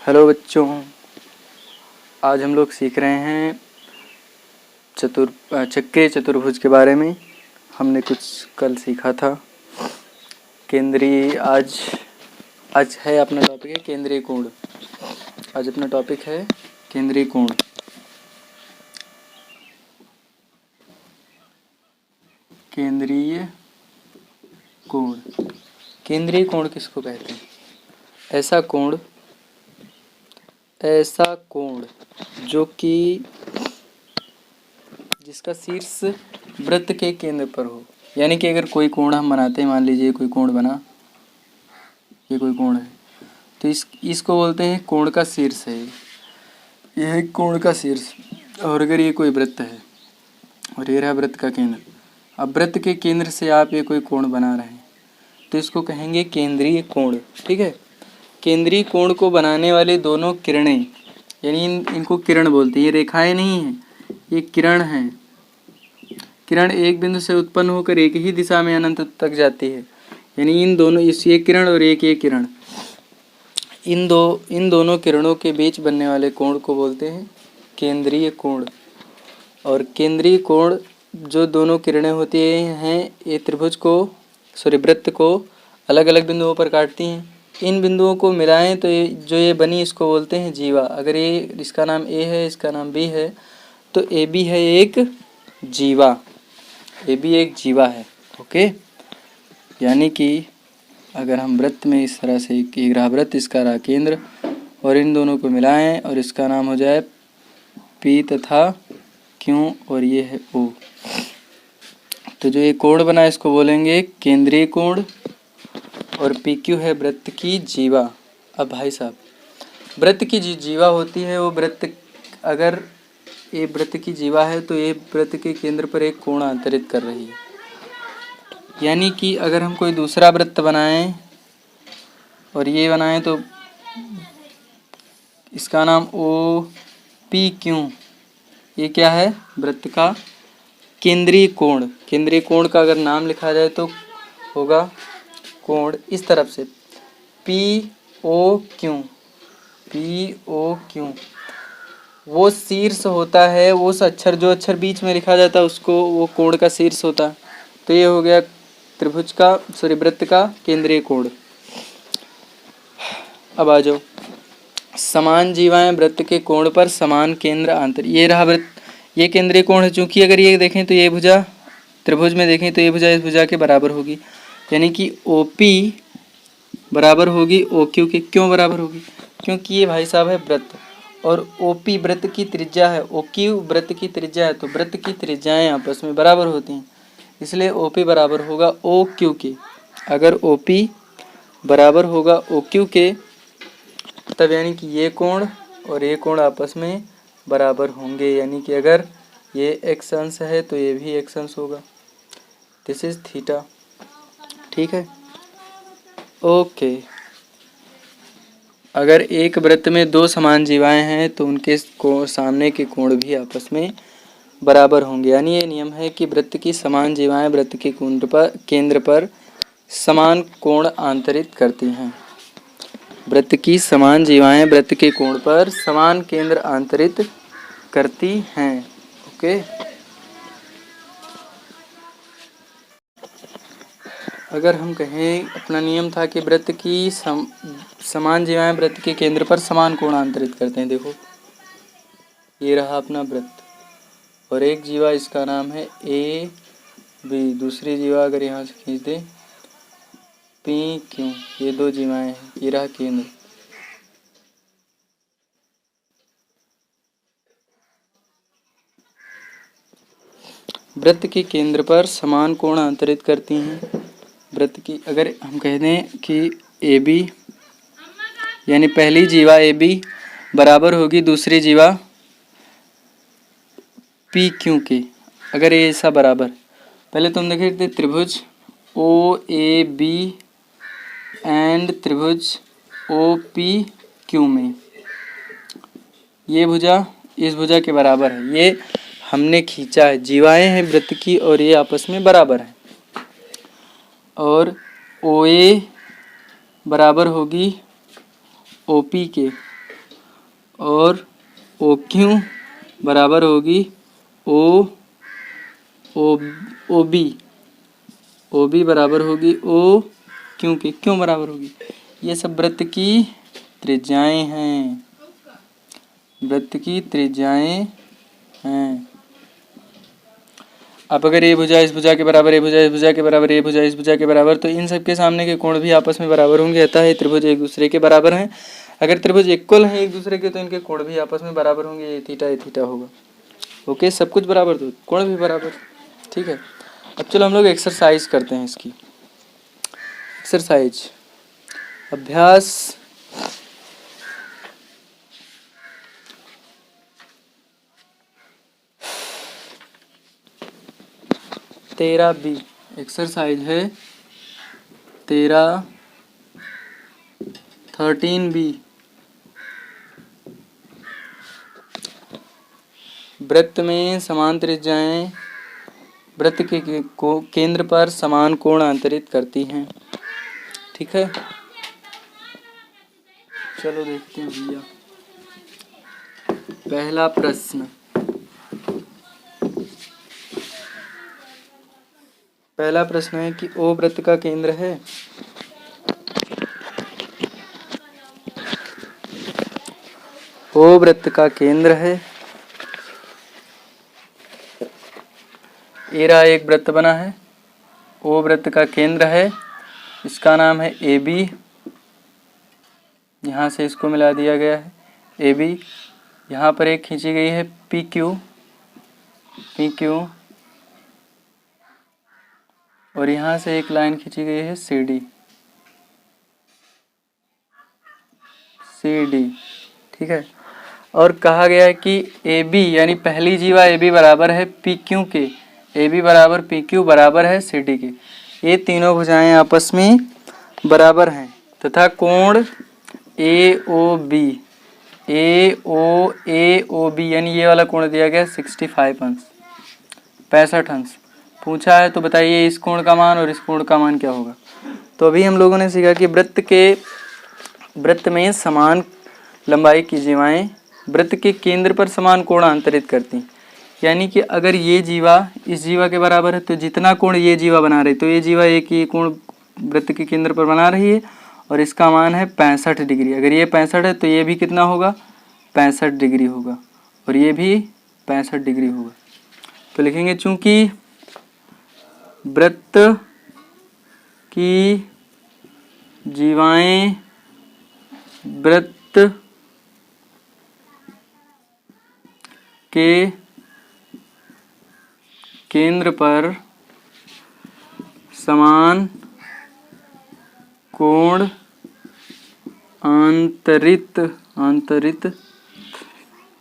Hello बच्चों, आज हम लोग सीख रहे हैं चक्रीय चतुर्भुज के बारे में। हमने कुछ कल सीखा था केंद्रीय। आज है अपना टॉपिक है केंद्रीय कोण। आज अपना टॉपिक है केंद्रीय कोण। केंद्रीय कोण, केंद्रीय कोण किसको कहते हैं? ऐसा कोण जो कि जिसका शीर्ष वृत्त के केंद्र पर हो। यानी कि अगर कोई कोण हम बनाते हैं, मान लीजिए कोई कोण बना, ये कोई कोण है, तो इसको बोलते हैं कोण का शीर्ष है। यह है कोण का शीर्ष। और अगर ये कोई वृत्त है और ये रहा वृत्त का केंद्र, अब वृत्त के केंद्र से आप ये कोई कोण बना रहे हैं तो इसको कहेंगे केंद्रीय कोण। ठीक है। केंद्रीय कोण को बनाने वाले दोनों किरणें, यानी इनको किरण बोलते हैं। ये रेखाएं नहीं हैं, ये किरण हैं। किरण एक बिंदु से उत्पन्न होकर एक ही दिशा में अनंत तक जाती है। यानी इन दोनों, ये किरण और एक ये किरण, इन दोनों किरणों के बीच बनने वाले कोण को बोलते हैं केंद्रीय कोण। और केंद्रीय कोण जो दोनों किरणें होती हैं, ये वृत्त को अलग अलग बिंदुओं पर काटती हैं। इन बिंदुओं को मिलाएं तो ये बनी, इसको बोलते हैं जीवा। अगर ये इसका नाम ए है, इसका नाम बी है, तो ए बी है एक जीवा। ए बी एक जीवा है। ओके। यानी कि अगर हम वृत्त में इस तरह से एक रहा वृत्त, इसका रहा केंद्र, और इन दोनों को मिलाएं और इसका नाम हो जाए पी तथा क्यू, और ये है ओ, तो जो ये कोण बना इसको बोलेंगे केंद्रीय कोण। और पी क्यू है वृत्त की जीवा। अब भाई साहब, वृत्त की जीवा होती है वो वृत्त, अगर ये वृत्त की जीवा है तो ये वृत्त के केंद्र पर एक कोण अंतरित कर रही है। यानी कि अगर हम कोई दूसरा वृत्त बनाएं और ये बनाएं तो इसका नाम ओ पी क्यू, ये क्या है? वृत्त का केंद्रीय कोण। केंद्रीय कोण का अगर नाम लिखा जाए तो होगा कोण इस तरफ से P O Q. P O Q वो शीर्ष होता है, वो जो अक्षर बीच में लिखा जाता है उसको वो कोण का शीर्ष होता है। तो ये हो गया वृत्त का केंद्रीय कोण। अब आ जाओ, समान जीवाएं वृत्त के कोण पर समान केंद्र आंतर। ये रहा वृत्त, ये केंद्रीय कोण है। चूंकि अगर ये देखें तो ये भुजा, त्रिभुज में देखें तो ये भुजा इस भुजा के बराबर होगी। यानी कि ओ पी बराबर होगी ओ क्यू के। क्यों बराबर होगी? क्योंकि ये भाई साहब है वृत्त, और ओ पी वृत्त की त्रिज्या है, ओ क्यू वृत्त की त्रिज्या है, तो वृत्त की त्रिज्याएं आपस में बराबर होती हैं, इसलिए ओ पी बराबर होगा ओ क्यू के। अगर ओ पी बराबर होगा ओ क्यू के, तब यानी कि ये कोण और ये कोण आपस में बराबर होंगे। यानी कि अगर ये एक्स अंश है तो ये भी एक्स अंश होगा। This is theta. ठीक है। ओके। अगर एक वृत्त में दो समान जीवाएं हैं तो उनके सामने के कोण भी आपस में बराबर होंगे। यानी ये नियम है कि वृत्त की समान जीवाएं वृत्त के केंद्र पर समान कोण आंतरित करती हैं। वृत्त की समान जीवाएं वृत्त के कोण पर समान केंद्र आंतरित करती हैं। ओके। अगर हम कहें, अपना नियम था कि वृत्त की समान जीवाएं वृत्त के केंद्र पर समान कोण आंतरित करते हैं। देखो ये रहा अपना वृत्त, और एक जीवा इसका नाम है ए बी, दूसरी जीवा अगर यहाँ से खींच दे पी क्यू, ये दो जीवाएं हैं। ये रहा केंद्र। वृत्त के केंद्र पर समान कोण आंतरित करती हैं। वृत्त की अगर हम कह दें कि ए बी, यानी पहली जीवा ए बी बराबर होगी दूसरी जीवा पी क्यू के। अगर ये ऐसा बराबर, पहले तुम देखे थे त्रिभुज ओ ए बी एंड त्रिभुज ओ पी क्यू में ये भुजा इस भुजा के बराबर है। ये हमने खींचा है, जीवाएं हैं वृत्त की और ये आपस में बराबर है। और ओ ए बराबर होगी ओ पी के। और ओ क्यू बराबर होगी ओ बी। ओ बी बराबर होगी ओ क्यू के। क्यों बराबर होगी? ये सब वृत्त की त्रिज्याएं हैं, वृत्त की त्रिज्याएं हैं। अब अगर ये भुजा इस भुजा के बराबर, ये भुजा इस भुजा के बराबर, ये भुजा इस भुजा के बराबर, तो इन सब के सामने के कोण भी आपस में बराबर होंगे, अतः ये त्रिभुज एक दूसरे के बराबर हैं। अगर त्रिभुज इक्वल हैं एक दूसरे के, तो इनके कोण भी आपस में बराबर होंगे, ये थीटा होगा। ओके, सब कुछ बराबर तो कोण भी बराबर। ठीक है, अब चलो हम लोग एक्सरसाइज करते हैं इसकी। एक्सरसाइज अभ्यास 13B। एक्सरसाइज है 13B। वृत्त में समान त्रिज्याएं वृत्त के केंद्र पर समान कोण अंतरित करती हैं। ठीक है, चलो देखते हैं भैया। पहला प्रश्न, पहला प्रश्न है कि ओ वृत्त का केंद्र है। ओ वृत्त का केंद्र है। ए रहा एक वृत्त बना है, ओ वृत्त का केंद्र है, इसका नाम है ए बी। यहाँ से इसको मिला दिया गया है ए बी। यहाँ पर एक खींची गई है पी क्यू और यहाँ से एक लाइन खींची गई है सी डी। ठीक है, और कहा गया है कि ए बी यानी पहली जीवा ए बी बराबर है पी क्यू के, ए बी बराबर पी क्यू बराबर है सी डी के। ये तीनों भुजाएं आपस में बराबर हैं तथा कोण ए ओ बी यानी ये वाला कोण दिया गया 65 अंश, 65 अंश पूछा है। तो बताइए इस कोण का मान और इस कोण का मान क्या होगा। तो अभी हम लोगों ने सीखा कि वृत्त में समान लंबाई की जीवाएं वृत्त के केंद्र पर समान कोण अंतरित करती, यानी कि अगर ये जीवा इस जीवा के बराबर है तो जितना कोण ये जीवा बना रही, तो ये जीवा एक ही कोण वृत्त के केंद्र पर बना रही है और इसका मान है 65 डिग्री। अगर ये 65 है तो ये भी कितना होगा, 65 डिग्री होगा, और ये भी 65 डिग्री होगा। तो लिखेंगे चूंकि वृत्त की जीवाएं वृत्त के केंद्र पर समान कोण अंतरित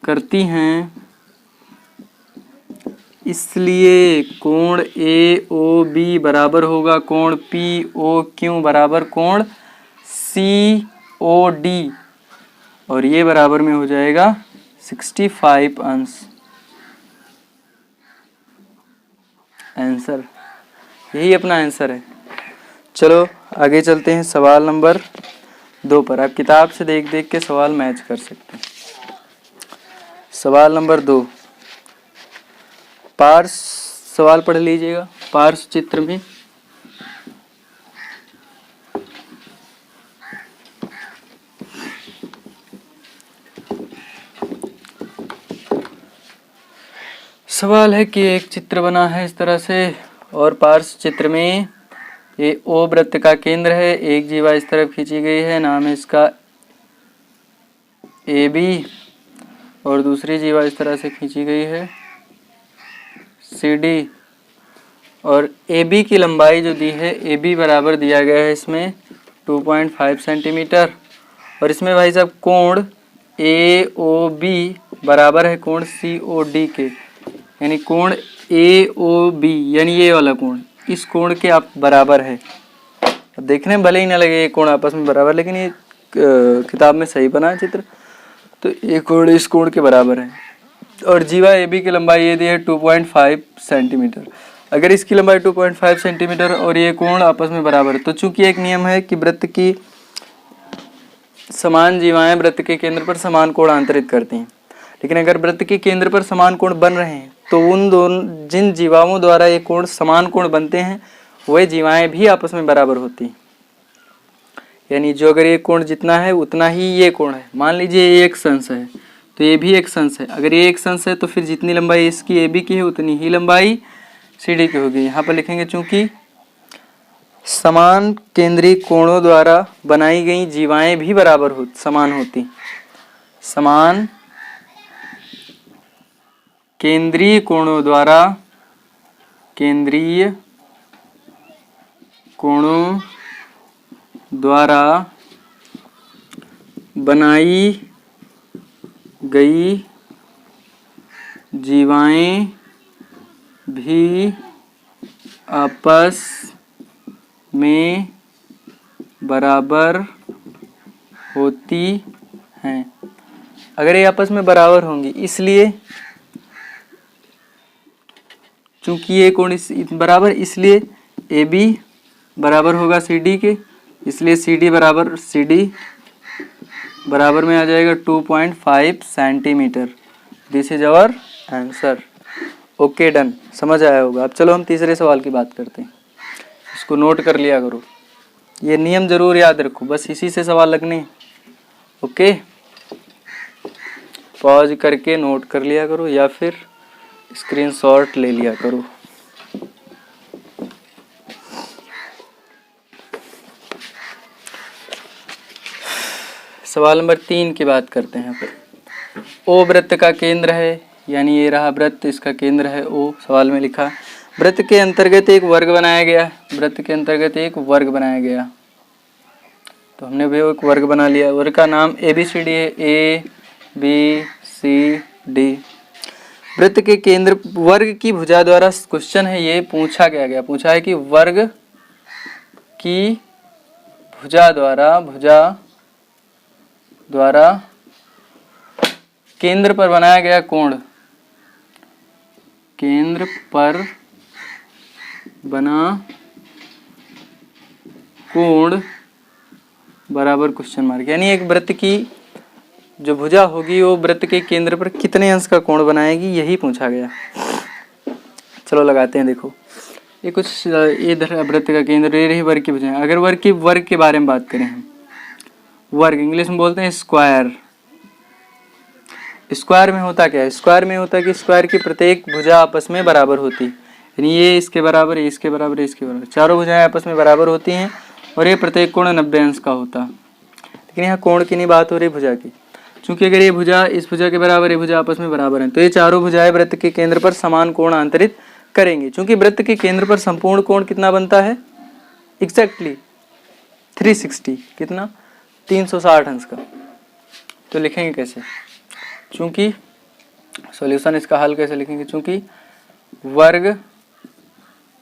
करती हैं, इसलिए कोण ए ओ बी बराबर होगा कोण पी ओ क्यू बराबर कोण सी ओ डी, और ये बराबर में हो जाएगा 65 अंश। आंसर यही अपना आंसर है। चलो आगे चलते हैं सवाल नंबर 2 पर। आप किताब से देख देख के सवाल मैच कर सकते हैं। सवाल नंबर 2, पार्श सवाल पढ़ लीजिएगा। पार्श चित्र में सवाल है कि एक चित्र बना है इस तरह से और पार्श चित्र में ये ओ वृत्त का केंद्र है, एक जीवा इस तरफ खींची गई है, नाम है इसका ए बी, और दूसरी जीवा इस तरह से खींची गई है सी डी, और ए बी की लंबाई जो दी है ए बी बराबर दिया गया है इसमें 2.5 सेंटीमीटर, और इसमें भाई साहब कोण ए ओ बी बराबर है कोण सी ओ डी के, यानी कोण ए ओ बी यानी ये वाला कोण इस कोण के आप बराबर है। अब देखने में भले ही ना लगे ये कोण आपस में बराबर, लेकिन ये किताब में सही बना है चित्र, तो ये कोण इस कोण के बराबर है। और जीवा ए बी की लंबाई ये दी है 2.5 सेंटीमीटर। अगर इसकी लंबाई 2.5 सेंटीमीटर और ये कोण आपस में बराबर है, तो चूंकि एक नियम है कि वृत्त की समान जीवाएं वृत्त के केंद्र पर समान कोण अंतरित करती हैं। लेकिन अगर वृत्त के केंद्र पर समान कोण बन रहे हैं तो उन दोनों जिन जीवाओं द्वारा ये कोण समान कोण बनते हैं वह जीवाएं भी आपस में बराबर होती हैं। यानी जो अगर ये कोण जितना है उतना ही ये कोण है। मान लीजिए ये एक संस है तो ये भी एक संस है। अगर ये एक संस है तो फिर जितनी लंबाई इसकी ए बी की है उतनी ही लंबाई सी डी की होगी। यहाँ पर लिखेंगे चूंकि समान केंद्रीय कोणों द्वारा बनाई गई जीवाएं भी समान होती। समान केंद्रीय कोणों द्वारा बनाई गई जीवाएं भी आपस में बराबर होती हैं। अगर ये आपस में बराबर होंगी इसलिए चूंकि ये कोण बराबर इसलिए ए बी बराबर होगा सी डी के, इसलिए सी डी बराबर सी डी बराबर में आ जाएगा 2.5 centimetre. This is our answer. Okay done, समझ आया होगा। अब चलो हम तीसरे सवाल की बात करते हैं। इसको नोट कर लिया करो, ये नियम जरूर याद रखो, बस इसी से सवाल लगने। ओके, पॉज करके नोट कर लिया करो या फिर स्क्रीनशॉट ले लिया करो। सवाल नंबर 3 की बात करते हैं। फिर ओ वृत्त का केंद्र है, यानी ये रहा वृत्त, इसका केंद्र है ओ। सवाल में लिखा वृत्त के अंतर्गत एक वर्ग बनाया गया। वृत्त के अंतर्गत एक वर्ग बनाया गया, तो हमने भी एक वर्ग बना लिया। वर्ग का नाम ए बी सी डी है, ए बी सी डी। वृत्त के केंद्र वर्ग की भुजा द्वारा, क्वेश्चन है ये, पूछा है कि वर्ग की भुजा द्वारा केंद्र पर बनाया गया कोण, केंद्र पर बना कोण बराबर क्वेश्चन मार्क। यानी एक वृत्त की जो भुजा होगी वो वृत्त के केंद्र पर कितने अंश का कोण बनाएगी, यही पूछा गया। चलो लगाते हैं। देखो ये कुछ इधर वृत्त का केंद्र, ये रही वर्ग की भुजा। अगर वर्ग के बारे में बात करें हम, वर्ग इंग्लिश में बोलते हैं स्क्वायर। स्क्वायर में होता क्या है? स्क्वायर में होता है कि स्क्वायर की प्रत्येक भुजा आपस में बराबर होती, यानी ये इसके बराबर, ये इसके बराबर, ये इसके बराबर, चारों भुजाएं आपस में बराबर होती हैं और ये प्रत्येक कोण 90 अंश का होता। लेकिन यहाँ कोण की नहीं बात हो रही, भुजा की। चूंकि अगर ये भुजा इस भुजा के बराबर, ये भुजा आपस में बराबर है, तो ये चारों भुजाएं वृत्त के केंद्र पर समान कोण अंतरित करेंगे। चूंकि वृत्त के केंद्र पर संपूर्ण कोण कितना बनता है? एग्जैक्टली 360, कितना? 360 अंश का। तो लिखेंगे कैसे? चूंकि सॉल्यूशन, इसका हल कैसे लिखेंगे? चूंकि वर्ग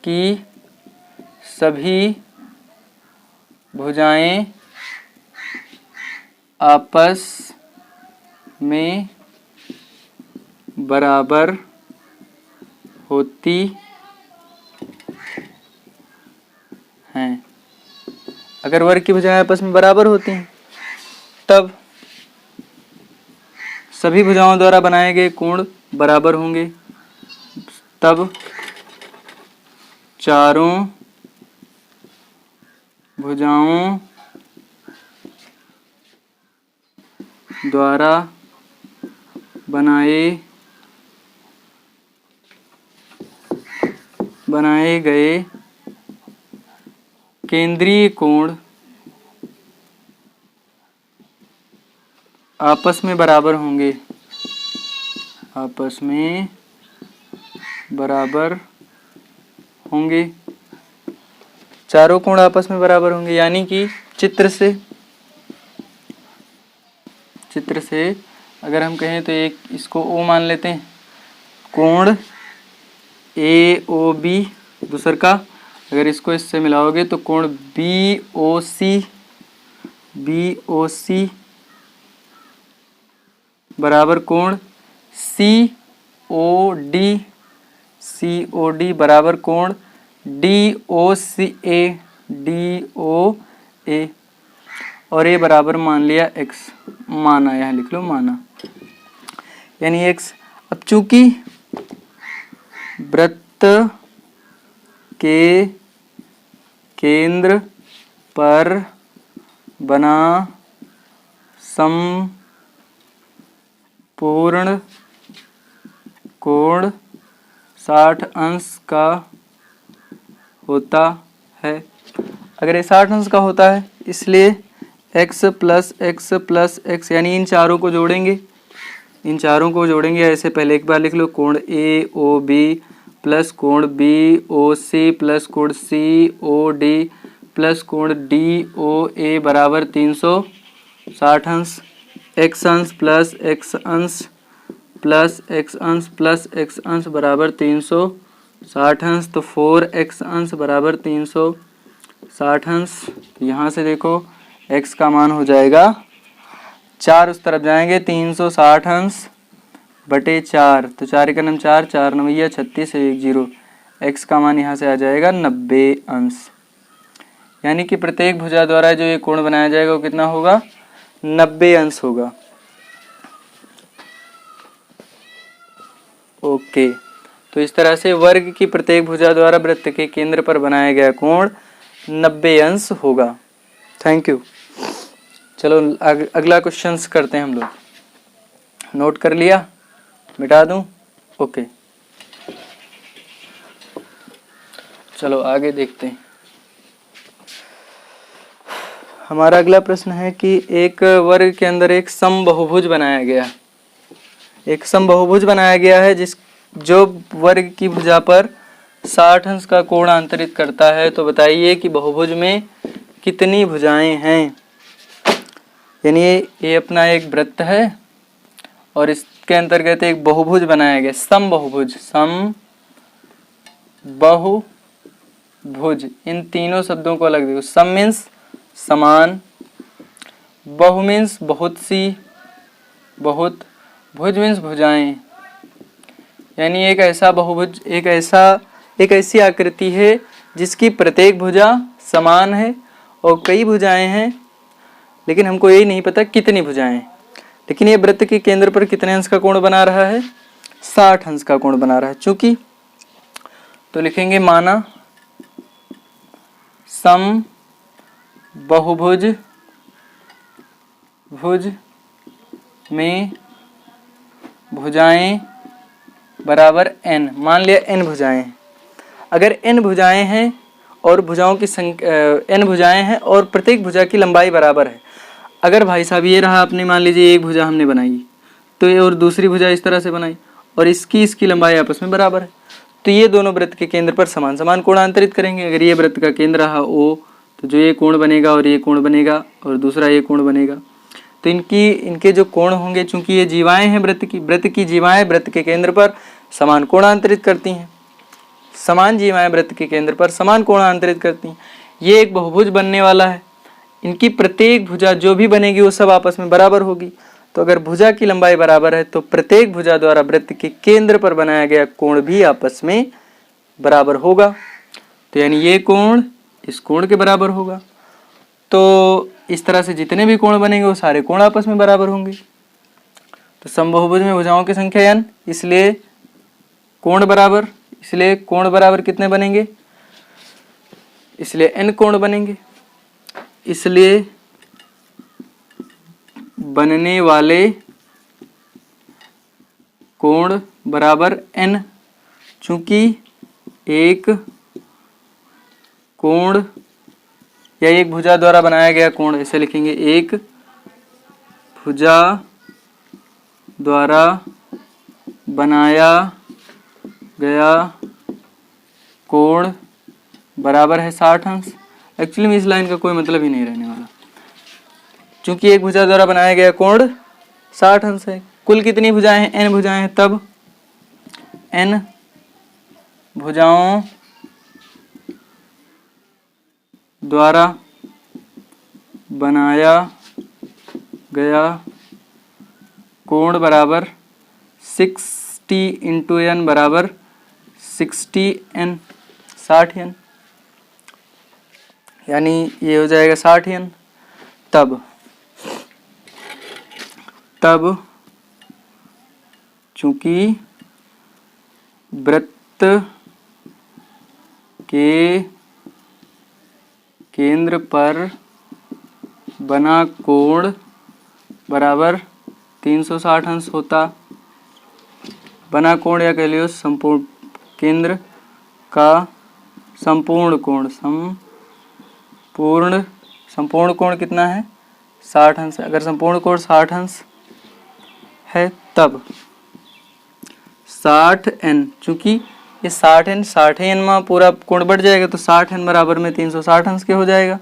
की सभी भुजाएं आपस में बराबर होती हैं। अगर वर्ग की भुजाएं आपस में बराबर होती हैं तब सभी भुजाओं द्वारा बनाए गए कोण बराबर होंगे, तब चारों भुजाओं द्वारा बनाए गए केंद्रीय कोण आपस में बराबर होंगे, आपस में बराबर होंगे। चारों कोण आपस में बराबर होंगे, यानी कि चित्र से अगर हम कहें तो एक इसको O मान लेते हैं, कोण AOB, दूसर का अगर इसको इससे मिलाओगे तो कोण BOC बराबर कोण COD बराबर कोण DOA। और ए बराबर मान लिया x, माना, यहाँ लिख लो माना, यानी x। अब चूंकि वृत्त के केंद्र पर बना समपूर्ण कोण 60 अंश का होता है। अगर ये 60 अंश का होता है, इसलिए x प्लस x यानी इन चारों को जोड़ेंगे, इन चारों को जोड़ेंगे। ऐसे पहले एक बार लिख लो, कोण ए ओ बी प्लस कोण बी ओ सी प्लस कोण सी ओ डी प्लस कोण डी ओ ए बराबर 360 अंश। x अंश प्लस x अंश प्लस x अंश प्लस x अंश बराबर 360 अंश। तो 4x अंश बराबर 360 अंश। यहाँ से देखो x का मान हो जाएगा 4, उस तरफ जाएंगे 360 अंश बटे 4, तो 4 का नम 4, 4 नवैया 36, 1 0। x का मान यहाँ से आ जाएगा 90 अंश। यानी कि प्रत्येक भुजा द्वारा जो ये कोण बनाया जाएगा वो कितना होगा, 90 अंश होगा। ओके, तो इस तरह से वर्ग की प्रत्येक भुजा द्वारा वृत्त के केंद्र पर बनाया गया कोण 90 अंश होगा। Thank you. चलो अगला क्वेश्चन करते हैं हम लोग। नोट कर लिया, मिटा दूं? ओके, चलो आगे देखते हैं। हमारा अगला प्रश्न है कि एक वर्ग के अंदर एक समबाहुभुज बनाया गया, एक समबाहुभुज बनाया गया है जो वर्ग की भुजा पर 60 अंश का कोण अंतरित करता है। तो बताइए कि बहुभुज में कितनी भुजाएं हैं। यानी ये अपना एक वृत्त है और इसके अंतर्गत एक बहुभुज बनाया गया, समबाहुभुज, समबाहुभुज। इन तीनों शब्दों को अलग देखो। सम मीन्स समान, बहु मीन्स बहुत सी, बहुत, भुज मीन्स भुजाएं। यानी एक ऐसा बहुभुज, एक ऐसी आकृति है जिसकी प्रत्येक भुजा समान है और कई भुजाएं हैं, लेकिन हमको यही नहीं पता कितनी भुजाएं। लेकिन ये वृत्त के केंद्र पर कितने अंश का कोण बना रहा है, 60 अंश का कोण बना रहा है। चूंकि तो लिखेंगे माना सम बहुभुज में भुजाएं बराबर n। मान लिया n भुजाएं। अगर n भुजाएं हैं और भुजाओं की संख्या n भुजाएं हैं और प्रत्येक भुजा की लंबाई बराबर है। अगर भाई साहब ये रहा, आपने मान लीजिए एक भुजा हमने बनाई, तो ये और दूसरी भुजा इस तरह से बनाई और इसकी लंबाई आपस में बराबर है, तो ये दोनों वृत्त के केंद्र पर समान समान कोण अंतरित करेंगे। अगर ये वृत्त का केंद्र रहा O, तो जो ये कोण बनेगा और ये कोण बनेगा और दूसरा ये कोण बनेगा, तो इनके जो कोण होंगे, चूंकि ये जीवाएं हैं वृत्त की जीवाएं वृत्त के केंद्र पर समान कोण अंतरित करती हैं। समान जीवाएं वृत्त के केंद्र पर समान कोण अंतरित करती हैं। ये एक बहुभुज बनने वाला है। इनकी प्रत्येक भुजा जो भी बनेगी वो सब आपस में बराबर होगी। तो अगर भुजा की लंबाई बराबर है तो प्रत्येक भुजा द्वारा वृत्त के केंद्र पर बनाया गया कोण भी आपस में बराबर होगा। तो यानी ये कोण इस कोण के बराबर होगा। तो इस तरह से जितने भी कोण बनेंगे वो सारे कोण आपस में बराबर होंगे। तो समबाहुभुज में भुजाओं की संख्या n, इसलिए कोण बराबर, इसलिए कोण बराबर कितने बनेंगे, इसलिए n कोण बनेंगे। इसलिए बनने वाले कोण बराबर n। चूंकि एक कोण या एक भुजा द्वारा बनाया गया कोण, ऐसे लिखेंगे, एक भुजा द्वारा बनाया गया कोण बराबर है 60 अंश। एक्चुअली में इस लाइन का कोई मतलब ही नहीं रहने वाला, क्योंकि एक भुजा द्वारा बनाया गया कोण 60 अंश है। कुल कितनी भुजाएं हैं, n भुजाएं हैं, तब n भुजाओं द्वारा बनाया गया कोण बराबर 60 इंटू n बराबर 60n, 60n, यानी ये हो जाएगा 60n। तब चूंकि वृत्त के केंद्र पर बना कोण बराबर 360 अंश होता। बना कोण या कह लियो संपूर्ण केंद्र का संपूर्ण कोण कितना है 60 अंश। अगर संपूर्ण कोण 60 अंश है तब 60n, चूंकि ये 60n 60n में पूरा कोण बढ़ जाएगा तो 60n बराबर में 360 अंश के हो जाएगा।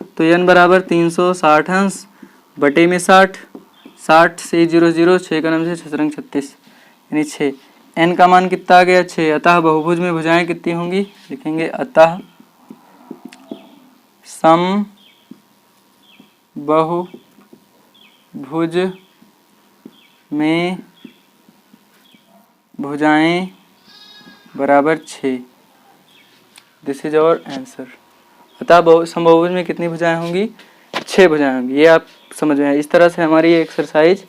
तो n बराबर 360 अंश बटे में 60 से 0 6 का नाम से 6 रंग 36 यानी 6। n का मान कितना आ गया 6। अतः बहुभुज में भुजाएं कितनी होंगी लिखेंगे अतः सम बहुभुज में भुजाएं बराबर 6। This is our answer. अतः समबाहुभुज में कितनी भुजाएं होंगी 6 भुजाएं होंगी। ये आप समझ में आए। इस तरह से हमारी एक्सरसाइज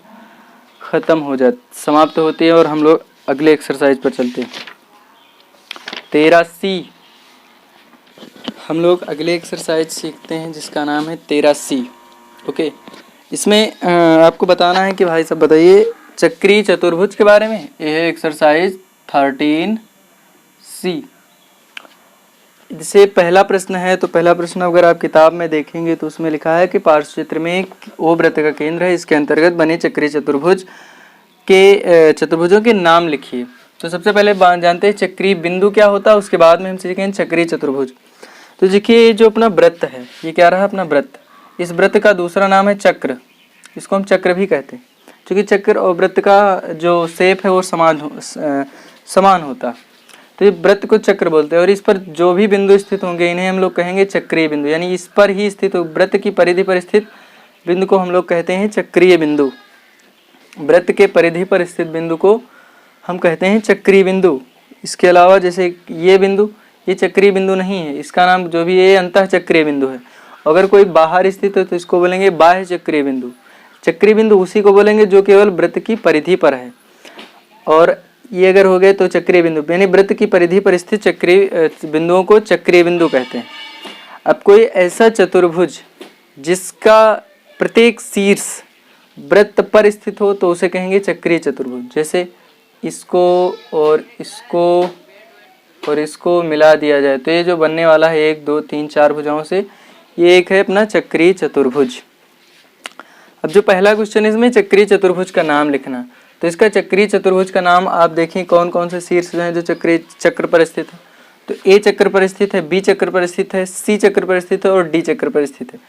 खत्म हो जाती समाप्त होती है और हम लोग अगले एक्सरसाइज पर चलते हैं। 13C हम लोग अगले एक्सरसाइज सीखते हैं जिसका नाम है 13C। ओके, इसमें आपको बताना है कि भाई साहब बताइए चक्रीय चतुर्भुज के बारे में। यह है एक्सरसाइज 13C। इससे पहला प्रश्न है, तो पहला प्रश्न अगर आप किताब में देखेंगे तो उसमें लिखा है कि पार्श्व चित्र में ओ वृत्त का केंद्र है, इसके अंतर्गत बने चक्रीय चतुर्भुज के चतुर्भुजों के नाम लिखिए। तो सबसे पहले जानते हैं चक्रीय बिंदु क्या होता है, उसके बाद में हम सीखेंगे चक्रीय चतुर्भुज। तो देखिए जो अपना वृत्त है ये क्या रहा अपना वृत्त। इस वृत्त का दूसरा नाम है चक्र, इसको हम चक्र भी कहते हैं क्योंकि चक्र और वृत्त का जो शेप है वो समान होता। तो ये वृत्त को चक्र बोलते हैं और इस पर जो भी बिंदु स्थित होंगे इन्हें हम लोग कहेंगे चक्रीय बिंदु। यानी इस पर ही स्थित वृत्त की परिधि पर स्थित बिंदु को हम लोग कहते हैं चक्रीय बिंदु। वृत्त के परिधि पर स्थित बिंदु को हम कहते हैं चक्रीय बिंदु। इसके अलावा जैसे ये बिंदु ये चक्रीय बिंदु नहीं है, इसका नाम जो भी ये अंतः चक्रीय बिंदु है। अगर कोई बाहर स्थित है तो इसको बोलेंगे बाह्य चक्रीय बिंदु। चक्रीय बिंदु उसी को बोलेंगे जो केवल वृत्त की परिधि पर है। और ये अगर हो गए तो चक्रीय बिंदु, यानी वृत्त की परिधि पर स्थित चक्रीय बिंदुओं को चक्रीय बिंदु कहते हैं। अब कोई ऐसा चतुर्भुज जिसका प्रत्येक शीर्ष वृत्त पर स्थित हो तो उसे कहेंगे चक्रीय चतुर्भुज। जैसे इसको और इसको मिला दिया जाए तो ये जो बनने वाला है 1 2 3 4 भुजाओं से ये एक है अपना चक्रीय चतुर्भुज। अब जो पहला क्वेश्चन है इसमें चक्रीय चतुर्भुज का नाम लिखना। तो इसका चक्रीय चतुर्भुज का नाम आप देखें कौन कौन से शीर्ष हैं जो चक्र पर स्थित है। तो ए चक्र पर स्थित है, बी चक्र पर स्थित है, सी चक्र पर स्थित है और डी चक्र पर स्थित है।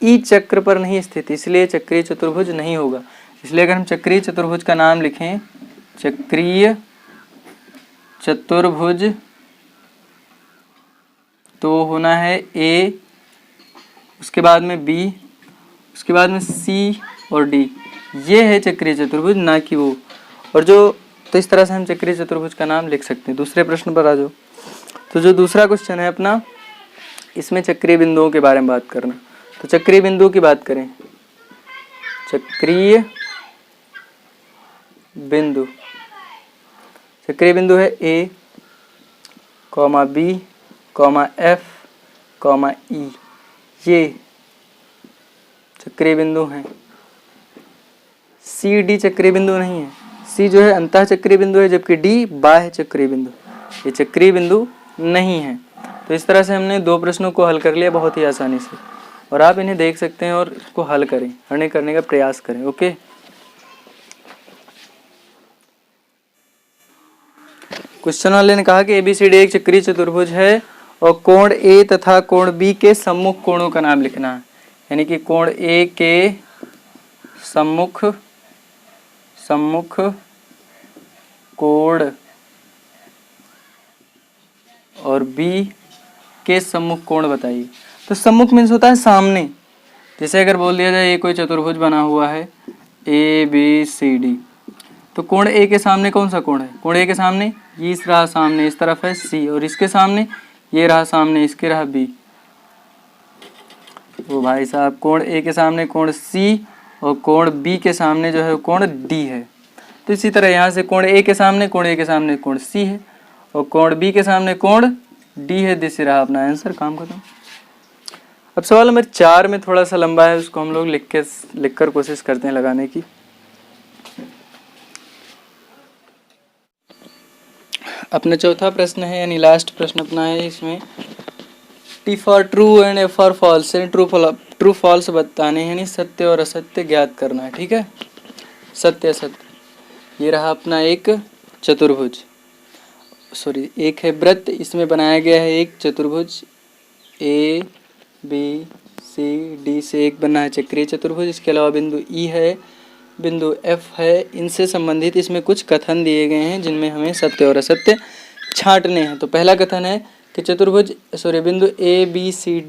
ई चक्र पर नहीं स्थित, इसलिए चक्रीय चतुर्भुज नहीं होगा। इसलिए अगर हम चक्रीय चतुर्भुज का नाम लिखें चक्रीय चतुर्भुज तो होना है ए, उसके बाद में बी, उसके बाद में सी और डी। ये है चक्रीय चतुर्भुज, ना कि वो। और जो तो इस तरह से हम चक्रीय चतुर्भुज का नाम लिख सकते हैं। दूसरे प्रश्न पर आ जाओ। तो जो दूसरा क्वेश्चन है अपना इसमें चक्रीय बिंदुओं के बारे में बात करना। तो चक्रीय बिंदु की बात करें, चक्रीय बिंदु है A comma B comma F comma E, ये चक्रीय बिंदु हैं। सी डी चक्रीय बिंदु नहीं है। सी जो है अंतः चक्रीय बिंदु है जबकि डी बाह्य चक्रीय बिंदु, ये चक्रीय बिंदु नहीं है। तो इस तरह से हमने 2 प्रश्नों को हल कर लिया बहुत ही आसानी से, और आप इन्हें देख सकते हैं और इसको हल करने का प्रयास करें। ओके, क्वेश्चन वाले ने कहा कि ABCD एक चक्रीय चतुर्भुज है और कोण ए तथा कोण बी के सम्मुख कोणों का नाम लिखना है। यानी कि कोण ए के सम्मुख कोण और बी के सम्मुख कोण बताइए। तो सम्मुख मीन्स होता है सामने। जैसे अगर बोल दिया जाए ये कोई चतुर्भुज बना हुआ है ABCD, तो कोण ए के सामने कौन सा कोण है? कोण ए के सामने ये इस रहा सामने, इस तरफ है C, और इसके सामने ये रहा सामने, इसके रहा B। वो भाई साहब कोण ए के सामने कोण सी और कोण बी के सामने जो है कोण डी है। तो इसी तरह यहाँ से कोण ए के सामने कोण सी है और कोण बी के सामने कोण डी है। दिस रहा अपना आंसर, काम खत्म। अब सवाल नंबर 4 में थोड़ा सा लंबा है, उसको हम लोग लिख कर कोशिश करते हैं लगाने की। अपना चौथा प्रश्न है यानी लास्ट प्रश्न अपना है, इसमें T for true and A for false, true false बताने हैं, यानी सत्य और असत्य ज्ञात करना है। ठीक है, सत्य असत्य। ये रहा अपना एक चतुर्भुज, सॉरी एक है वृत्त, इसमें बनाया गया है एक चतुर्भुज ए बी सी डी से एक बना है चक्रीय चतुर्भुज। इसके अलावा बिंदु ई है, बिंदु एफ है, इनसे संबंधित इसमें कुछ कथन दिए गए हैं जिनमें हमें सत्य और असत्य छांटने हैं। तो पहला कथन है कि बिंदु ए बी सी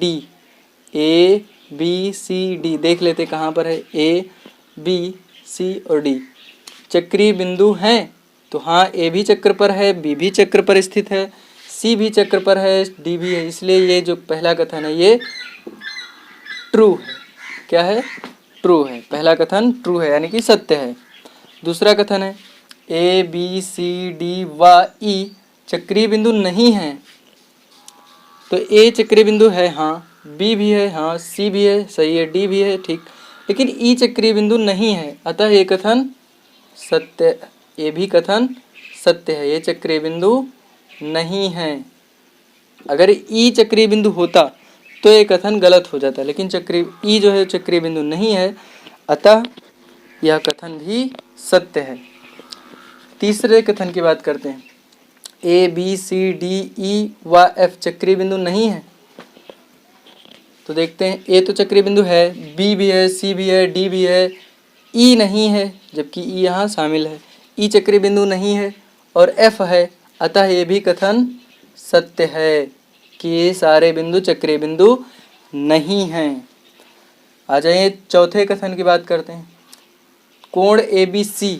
डी देख लेते कहाँ पर है, ए बी सी और डी चक्रीय बिंदु हैं। तो हाँ, ए भी चक्र पर है, बी भी चक्र पर स्थित है, सी भी चक्र पर है, डी भी है, इसलिए ये जो पहला कथन है ये ट्रू है। क्या है? ट्रू है। पहला कथन ट्रू है यानी कि सत्य है। दूसरा कथन है ए बी सी डी व ई चक्रीय बिंदु नहीं है। तो ए चक्रीय बिंदु है, हाँ, बी भी है, हाँ, सी भी है, सही है, डी भी है, ठीक, लेकिन ई चक्रीय बिंदु नहीं है, अतः ये कथन सत्य, ये भी कथन सत्य है, ये चक्रीय बिंदु नहीं है। अगर ई चक्रीय बिंदु होता तो ये कथन गलत हो जाता, लेकिन ई जो है चक्रीय बिंदु नहीं है, अतः यह कथन भी सत्य है। तीसरे कथन की बात करते हैं, A B C D E व एफ चक्रीय बिंदु नहीं है। तो देखते हैं, ए तो चक्रीय बिंदु है, बी भी है, सी भी है, डी भी है, ई नहीं है, जबकि ई यहाँ शामिल है, ई चक्रीय बिंदु नहीं है और एफ है, अतः ये भी कथन सत्य है कि ये सारे बिंदु चक्रीय बिंदु नहीं हैं। आ जाइए चौथे कथन की बात करते हैं, कोण ए बी सी,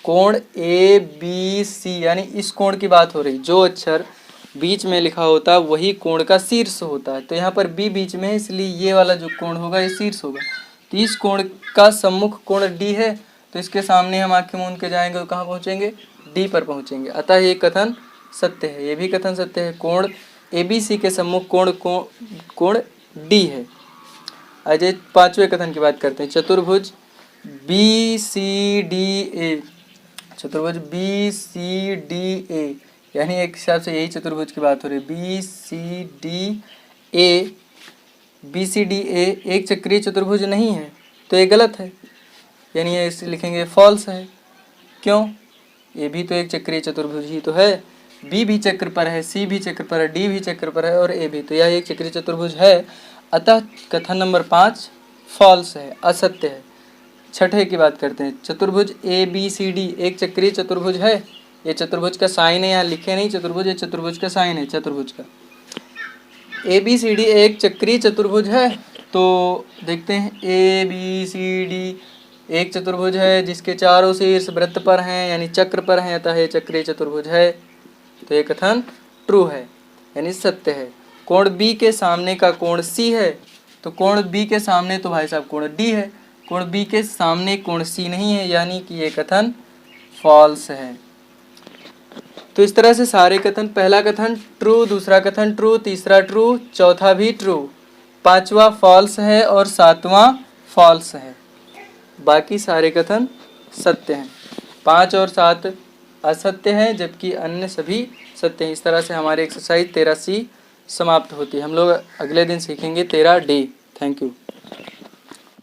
कोण ए बी सी यानी इस कोण की बात हो रही, जो अक्षर बीच में लिखा होता है वही कोण का शीर्ष होता है। तो यहाँ पर बी बीच में है, इसलिए ये वाला जो कोण होगा ये शीर्ष होगा। तो इस कोण का सम्मुख कोण डी है, तो इसके सामने हम आंखें मूंद के जाएंगे तो कहाँ पहुँचेंगे? डी पर पहुँचेंगे, अतः ये कथन सत्य है। ये भी कथन सत्य है, कोण ए बी सी के सम्मुख कोण डी है। आज पांचवें कथन की बात करते हैं, चतुर्भुज बी सी डी ए, चतुर्भुज बी सी डी ए यानी एक हिसाब से यही चतुर्भुज की बात हो रही है, बी सी डी ए एक चक्रीय चतुर्भुज नहीं है, तो ये गलत है, यानी ये इसे लिखेंगे फॉल्स है। क्यों? ये भी तो एक चक्रीय चतुर्भुज ही तो है, बी भी चक्र पर है, सी भी चक्र पर है, डी भी चक्र पर है और ए भी, तो यह एक चक्रीय चतुर्भुज है, अतः कथन नंबर 5 फॉल्स है, असत्य है। छठे की बात करते हैं, चतुर्भुज ए बी सी डी एक चक्रीय चतुर्भुज है, ये चतुर्भुज का साइन है, यहाँ लिखे नहीं चतुर्भुज, ये चतुर्भुज का साइन है चतुर्भुज का। ए बी सी डी एक चक्रीय चतुर्भुज है, तो देखते हैं ए बी सी डी एक चतुर्भुज है जिसके चारों शीर्ष वृत्त पर हैं यानी चक्र पर हैं, अतः ये चक्रीय चतुर्भुज है। तो ये कथन ट्रू है यानी सत्य है। कोण बी के सामने का कोण सी है, तो कोण बी के सामने तो भाई साहब कोण डी है, कोण बी के सामने कोण सी नहीं है, यानी कि ये कथन फॉल्स है। तो इस तरह से सारे कथन, पहला कथन ट्रू, दूसरा कथन ट्रू, तीसरा ट्रू, चौथा भी ट्रू, पांचवा फॉल्स है और सातवां फॉल्स है। बाकी सारे कथन सत्य हैं, 5 और 7 असत्य हैं जबकि अन्य सभी सत्य हैं। इस तरह से हमारी एक्सरसाइज 13C समाप्त होती है। हम लोग अगले दिन सीखेंगे 13D। Thank you.